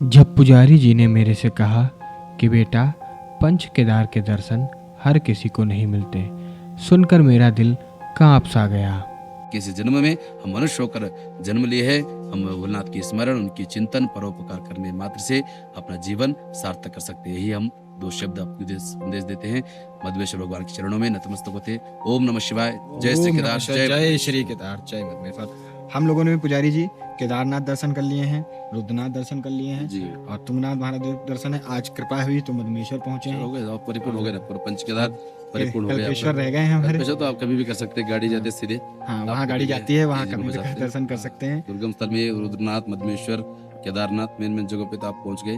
जब पुजारी जी ने मेरे से कहा कि बेटा, पंच केदार के दर्शन हर किसी को नहीं मिलते, सुनकर मेरा दिल कांप सा गया। किसी जन्म में हम मनुष्य होकर जन्म लिए हैं, हम भोलेनाथ की स्मरण, उनकी चिंतन, परोपकार करने मात्र से अपना जीवन सार्थक कर सकते हैं। यही हम दो शब्द आपको संदेश देते हैं। मधुमेश्वर भगवान के चरणों में नतमस्तक होते। ओम नमः शिवाय। जय श्री केदार, जय श्री केदार, जय मधुमेश्वर। हम लोगों ने भी पुजारी जी केदारनाथ दर्शन कर लिए हैं, रुद्रनाथ दर्शन कर लिए हैं जी। और तुंगनाथ महादेव दर्शन है। आज कृपा हुई तो मधुमेश्वर पहुंचे हैं। हो गए, परिपूर्ण हो गए ना, पूरा पंच केदार परिपूर्ण हो गया। कल्पेश्वर रह गए हैं हमारे। कल्पेश्वर तो आप कभी भी कर सकते हैं, गाड़ी जाते सीधे। हाँ, वहाँ गाड़ी जाती है, वहाँ कभी भी दर्शन कर सकते हैं। दुर्गम स्थल में रुद्रनाथ, मधुमेश्वर, केदारनाथ, मेन जगह पे तो आप पहुंच गए।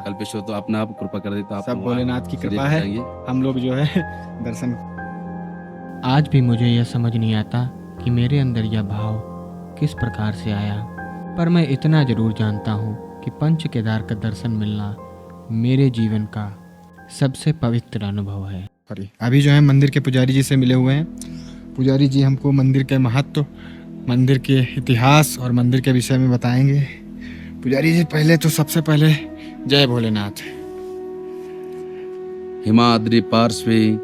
कल्पेश्वर तो आपने आप कृपा कर दी, तो आप सब भोलेनाथ की कृपा है। हम लोग जो है दर्शन। आज भी मुझे यह समझ नहीं आता कि मेरे अंदर यह भाव किस प्रकार से आया, पर मैं इतना जरूर जानता हूँ कि पंच केदार का दर्शन मिलना मेरे जीवन का सबसे पवित्र अनुभव है। अभी जो है मंदिर के पुजारी जी से मिले हुए हैं। पुजारी जी हमको मंदिर के महत्व, मंदिर के इतिहास और मंदिर के विषय में बताएंगे। पुजारी जी पहले तो सबसे पहले जय भोलेनाथ। हिमाद्रि पार्श्वे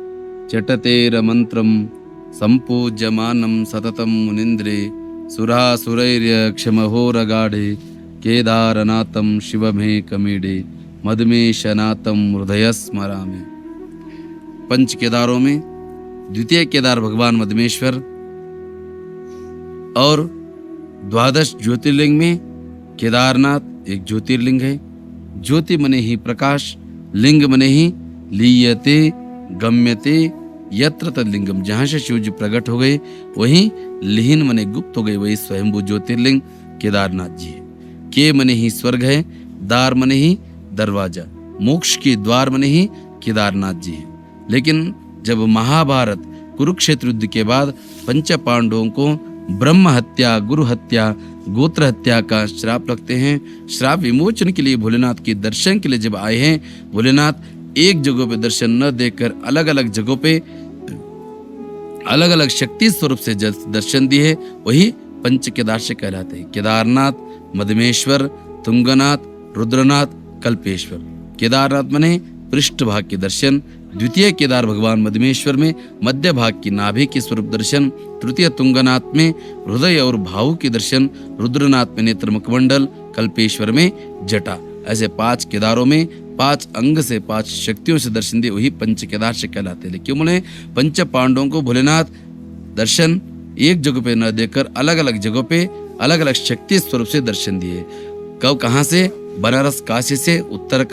चटतेर मंत्रम संपूज्यमानं सततं मुनिन्द्रे सुरासुरैर्यक्षमहोरगाढे केदारनाथं शिवमेकमीडे मधुमेशनाथं हृदय स्मरामि। पंच केदारों में द्वितीय केदार भगवान मधुमेश्वर और द्वादश ज्योतिर्लिंग में केदारनाथ एक ज्योतिर्लिंग है। ज्योति मने ही प्रकाश, लिंग मने ही लीयते गम्यते यत्र तद्लिंगम। जहाँ से शिव जी प्रकट हो गए वहीं लीन मने गुप्त हो गए, वही स्वयंभू ज्योतिर्लिंग केदारनाथ जी है। के मने ही स्वर्ग है, दार मने ही दरवाजा, मोक्ष के द्वार मने ही केदारनाथ जी है। लेकिन जब महाभारत कुरुक्षेत्र युद्ध के बाद पंच पांडवों को ब्रह्म हत्या, गुरु हत्या, गोत्र हत्या का श्राप लगते हैं, श्राप विमोचन के लिए भोलेनाथ के दर्शन के लिए जब आए हैं, भोलेनाथ एक जगह पे दर्शन न देकर अलग अलग जगहों पे अलग अलग शक्ति स्वरूप से दर्शन दिए, वही पंच केदार से कहलाते हैं। केदारनाथ, मधुमेश्वर, तुंगनाथ, रुद्रनाथ, कल्पेश्वर। केदारनाथ मने पृष्ठ भाग के दर्शन, द्वितीय केदार भगवान मधुमेश्वर में मध्य भाग की नाभि के स्वरूप दर्शन, तृतीय तुंगनाथ में हृदय और भावों के दर्शन, रुद्रनाथ में नेत्र मुखमंडल, कल्पेश्वर में जटा। ऐसे पांच केदारों में पांच अंग से, पांच शक्तियों से दर्शन दिए, वही पंच केदार से कहलाते हैं। क्यों बोले? पंच पांडवों को भोलेनाथ दर्शन एक जगह पे न देकर अलग अलग जगहों पे अलग अलग शक्ति स्वरूप से दर्शन दिए। कब, कहाँ से? बनारस काशी से उत्तर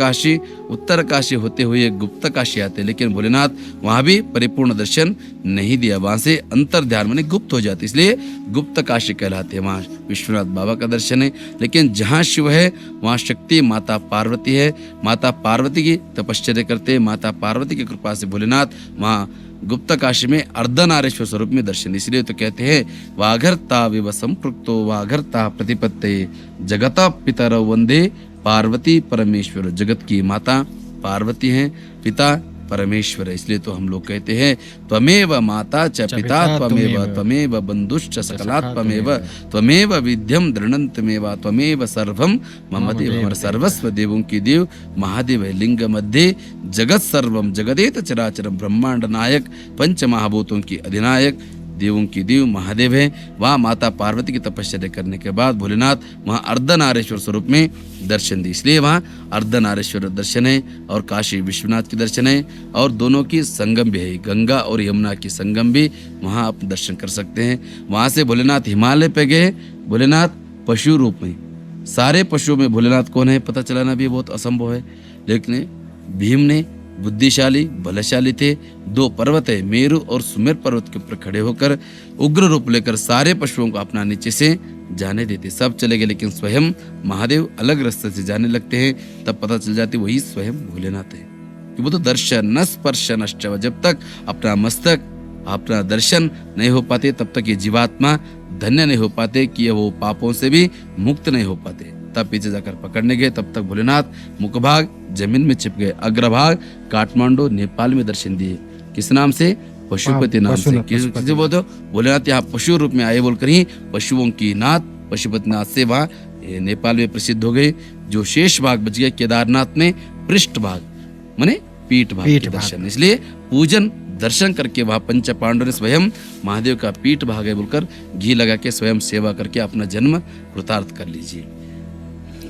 काशी होते हुए गुप्त काशी आते, लेकिन भोलेनाथ वहां भी परिपूर्ण दर्शन नहीं दिया, वहां से अंतर ध्यान माने गुप्त हो जाते, इसलिए गुप्त काशी कहलाते हैं। वहां विश्वनाथ बाबा का दर्शन है। लेकिन जहां शिव है वहां शक्ति माता पार्वती है। माता पार्वती की तपश्चर्या करते, माता पार्वती की कृपा से भोलेनाथ वहां गुप्त काशी में अर्धनारेश्वर स्वरूप में दर्शन। इसलिए तो कहते हैं वाघर्ता विव संपृक्तो वाघर्ता प्रतिपत्ते जगता पितरौ वंदे पार्वती परमेश्वर। जगत की माता पार्वती हैं, पिता परमेश्वर है। इसलिए तो हम लोग कहते हैं त्वमेव माता च पिता त्वमेव बंधुश्च सकला त्वमेव विद्यम दृढ़ंतमेव त्वमेव सर्वम मम देव। हमारे सर्वस्व देवों की देव महादेव है। लिंग मध्य जगत सर्वम जगदेत चराचरम ब्रह्मांड नायक, पंच महाभूतों की अधिनायक, देवों की देव महादेव है। वहाँ माता पार्वती की तपस्या करने के बाद भोलेनाथ वहाँ अर्धनारेश्वर स्वरूप में दर्शन दी, इसलिए वहाँ अर्धनारेश्वर दर्शन है। और काशी विश्वनाथ की दर्शन है, और दोनों की संगम भी है, गंगा और यमुना की संगम भी वहाँ आप दर्शन कर सकते हैं। वहाँ से भोलेनाथ हिमालय पे गए, भोलेनाथ पशु रूप में। सारे पशुओं में भोलेनाथ कौन है पता चलाना भी बहुत असंभव है, लेकिन भीम ने बुद्धिशाली बलशाली थे। दो पर्वत है, मेरु और सुमेर पर्वत के ऊपर खड़े होकर उग्र रूप लेकर सारे पशुओं को अपना नीचे से जाने देते। सब चले गए, लेकिन स्वयं महादेव अलग रास्ते से जाने लगते हैं। तब पता चल जाती वही स्वयं भोलेनाथ है कि वो तो दर्शन न स्पर्श नश्च। जब तक अपना मस्तक, अपना दर्शन नहीं हो पाते, तब तक ये जीवात्मा धन्य नहीं हो पाते कि वो पापों से भी मुक्त नहीं हो पाते। तब पीछे जाकर पकड़ने गए, तब तक भोलेनाथ मुखभाग जमीन में छिप गए, अग्रभाग काठमांडू नेपाल में दर्शन दिए। किस नाम से? पशुपति नाम से। किसी बोलते भोलेनाथ यहाँ पशु रूप में आए बोलकर ही पशुओं की नाथ पशुपतिनाथ से वहाँ नेपाल में प्रसिद्ध हो गए। जो शेष भाग बच गया केदारनाथ में पृष्ठ भाग माने पीठ भाग के दर्शन। इसलिए पूजन दर्शन करके वहां पंच पांडवों ने स्वयं महादेव का पीठ भाग है बोलकर घी लगा के स्वयं सेवा करके अपना जन्म कृतार्थ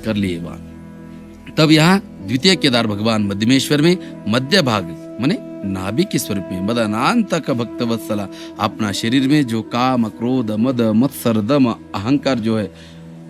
कर लिए वहां। तब यहाँ द्वितीय केदार भगवान मध्यमेश्वर में मध्य भाग माने नाभि के स्वरूप में मदनांत का भक्त वत्सला अपना शरीर में जो काम क्रोध मद मत्सर दम अहंकार जो है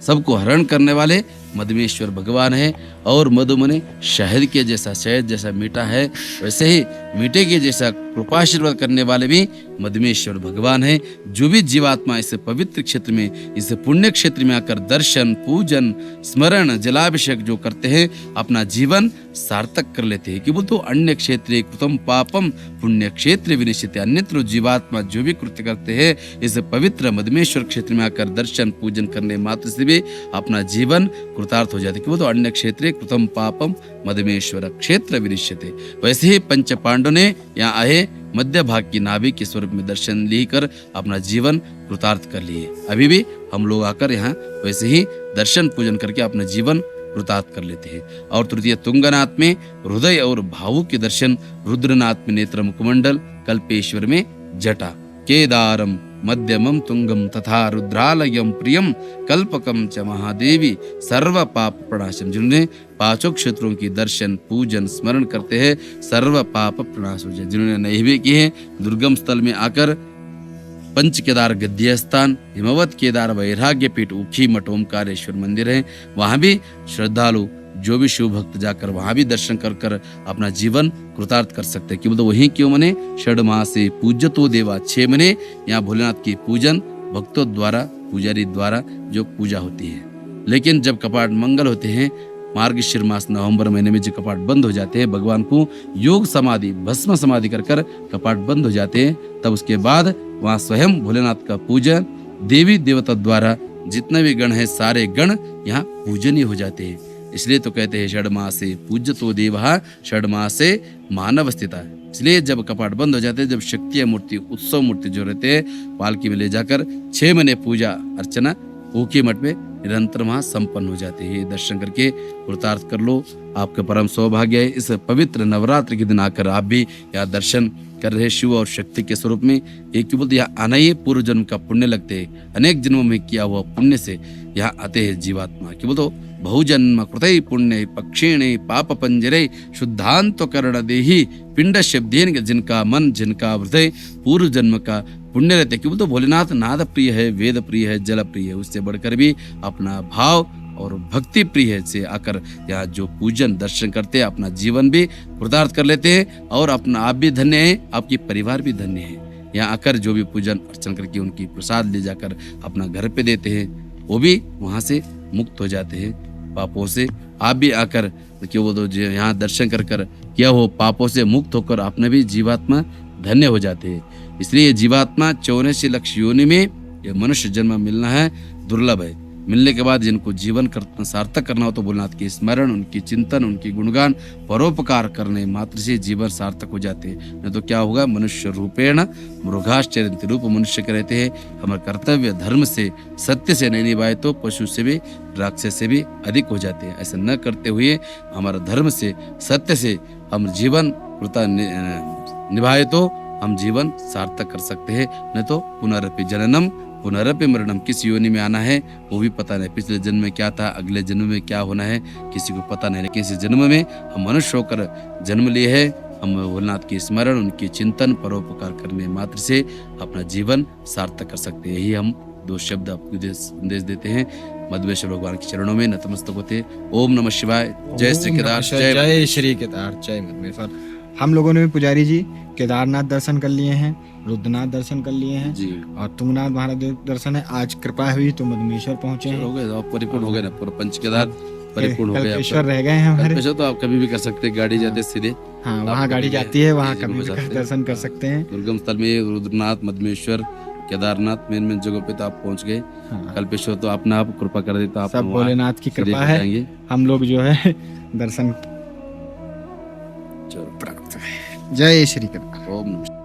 सबको हरण करने वाले मधुमेश्वर भगवान है। और मधु मने शहद के जैसा, शहद जैसा मीठा है, वैसे ही मीठे के जैसा कृपाशीर्वाद करने वाले भी मधुमेश्वर भगवान है। जो भी जीवात्मा इस पवित्र क्षेत्र में, इस पुण्य क्षेत्र में आकर दर्शन पूजन स्मरण जलाभिषेक जो करते हैं अपना जीवन सार्थक कर लेते हैं। कि बोलते अन्य क्षेत्र कृतम पापम पुण्य क्षेत्र विनिश्चित। अन्यत्र जीवात्मा जो भी कृत्य करते हैं इस पवित्र मधुमेश्वर क्षेत्र में आकर दर्शन पूजन करने मात्र से भी अपना जीवन कृतार्थ हो जाते। कि वो तो अन्य क्षेत्र कृतम पापम मधुमेश्वर क्षेत्र विनिश्चिते। वैसे ही पंच पांडव ने यहाँ आए मध्य भाग की नाभि के स्वरूप में दर्शन लेकर अपना जीवन कृतार्थ कर लिए। अभी भी हम लोग आकर यहाँ वैसे ही दर्शन पूजन करके अपना जीवन कृतार्थ कर लेते हैं। और तृतीय तुंगनाथ में हृदय और भावों के दर्शन, रुद्रनाथ में नेत्र मुखमंडल, कल्पेश्वर में जटा, केदारम मध्यमम तुंगम तथा रुद्रालयम प्रियम कल्पकम च महादेवी सर्व पाप प्रणाशम। जिन्होंने पांचों क्षेत्रों की दर्शन पूजन स्मरण करते हैं सर्व पाप प्रणाश हो जाए। जिन्होंने नहीं भी किए दुर्गम स्थल में आकर पंच केदार गद्य स्थान, हिमवत केदार वैराग्य पीठ, ऊखी मठ ओमकारेश्वर मंदिर है। वहां भी श्रद्धालु जो भी शिव भक्त जाकर वहां भी दर्शन कर कर अपना जीवन कृतार्थ कर सकते हैं। कि बोलते वहीं क्यों मने षड मासे पूज्यतो देवा, 6 महीने यहाँ भोलेनाथ की पूजन भक्तों द्वारा पुजारी द्वारा जो पूजा होती है। लेकिन जब कपाट मंगल होते हैं मार्गशीर मास नवंबर महीने में जो कपाट बंद हो जाते हैं, भगवान को योग समाधि भस्म समाधि कर कर कपाट बंद हो जाते हैं, तब उसके बाद वहाँ स्वयं भोलेनाथ का पूजन देवी देवता द्वारा जितने भी गण है सारे गण यहाँ पूजनीय हो जाते हैं। इसलिए तो कहते हैं षडमासे पूज्यतो देवः षडमासे मानव स्थिता। इसलिए जब कपाट बंद हो जाते हैं, जब शक्ति मूर्ति उत्सव मूर्ति जो रहते हैं पालकी में ले जाकर 6 महीने पूजा अर्चना ऊखी मठ में निरंतर वहां संपन्न हो जाते हैं। दर्शन करके कृतार्थ कर लो, आपका परम सौभाग्य है। इस पवित्र नवरात्र के दिन आकर आप भी यहाँ दर्शन कर रहे शिव और शक्ति के स्वरूप में। एक बोलते यहाँ आना ही पूर्व जन्म का पुण्य लगते हैं, अनेक जन्मों में किया हुआ पुण्य से यहाँ आते हैं जीवात्मा। कि बोलते बहुजन्म कृतै पुण्य पक्षिणे पाप पंजरे शुद्धांत कर्ण देही पिंड शब्देन, जिनका मन जिनका हृदय पूर्व जन्म का पुण्य रहते। कि बोलते भोलेनाथ नाद प्रिय है, वेद प्रिय है, जल प्रिय है, उससे बढ़कर भी अपना भाव और भक्ति प्रिय है से आकर यहाँ जो पूजन दर्शन करते हैं अपना जीवन भी कृतार्थ कर लेते हैं। और अपना आप भी धन्य है, आपकी परिवार भी धन्य है। यहाँ आकर जो भी पूजन अर्चन करके उनकी प्रसाद ले जाकर अपना घर पे देते हैं, वो भी वहाँ से मुक्त हो जाते हैं पापों से। आप भी आकर क्यों वो तो यहाँ दर्शन कर कर किया हो पापों से मुक्त होकर अपने भी जीवात्मा धन्य हो जाते हैं। इसलिए जीवात्मा 84 लाख योनि में यह मनुष्य जन्म मिलना है दुर्लभ है। मिलने के बाद जिनको जीवन सार्थक करना हो तो भोलेनाथ की स्मरण, उनकी चिंतन, उनकी गुणगान परोपकार करने मात्र से जीवन सार्थक हो जाते हैं। नहीं तो क्या होगा, मनुष्य रूपेण मृगाश्चर्यन्ति, रूप मनुष्य के रहते हैं। हमारे कर्तव्य धर्म से सत्य से नहीं निभाए तो पशु से भी राक्षस से भी अधिक हो जाते हैं। ऐसा न करते हुए हमारा धर्म से सत्य से हम जीवन निभाए तो हम जीवन सार्थक कर सकते हैं। नहीं तो पुनरपि जननम पुनरपि मरणम, किस योनि में आना है वो भी पता नहीं, पिछले जन्म में क्या था अगले जन्म में क्या होना है किसी को पता नहीं। लेकिन इस जन्म में हम मनुष्य होकर जन्म लिए हैं, हम भोलेनाथ की स्मरण उनकी चिंतन परोपकार करने मात्र से अपना जीवन सार्थक कर सकते हैं। यही हम 2 शब्द आपको संदेश देते हैं। मधुमेश्वर भगवान के चरणों में नतमस्तक होते। ओम नमः शिवाय। जय श्री केदार, जय श्री केदार, जय मधुमेश्वर। हम लोगों ने भी पुजारी जी केदारनाथ दर्शन कर लिए हैं, रुद्रनाथ दर्शन कर लिए हैं जी, और तुंगनाथ महादेव दर्शन है। आज कृपा हुई तो मधुमेश्वर पहुंचे हैं। हो गए, आप परिपूर्ण हो गए ना, पूरा पंच केदार परिपूर्ण हो गए। कल्पेश्वर रह गए हैं हमारे। कल्पेश्वर तो आप कभी भी कर सकते हैं, गाड़ी जाते सीधे। हाँ, वहाँ गाड़ी जाती है, वहाँ कभी भी दर्शन कर सकते हैं। दुर्गम स्थल में रुद्रनाथ मधुमेश्वर केदारनाथ मेन जगह पे तो आप पहुंच गए। हाँ। कल्पेश्वर तो अपने आप कृपा कर देता, आप सब भोलेनाथ की कृपा है। हम लोग जो है दर्शन। जय श्री केदार। ओम नमः।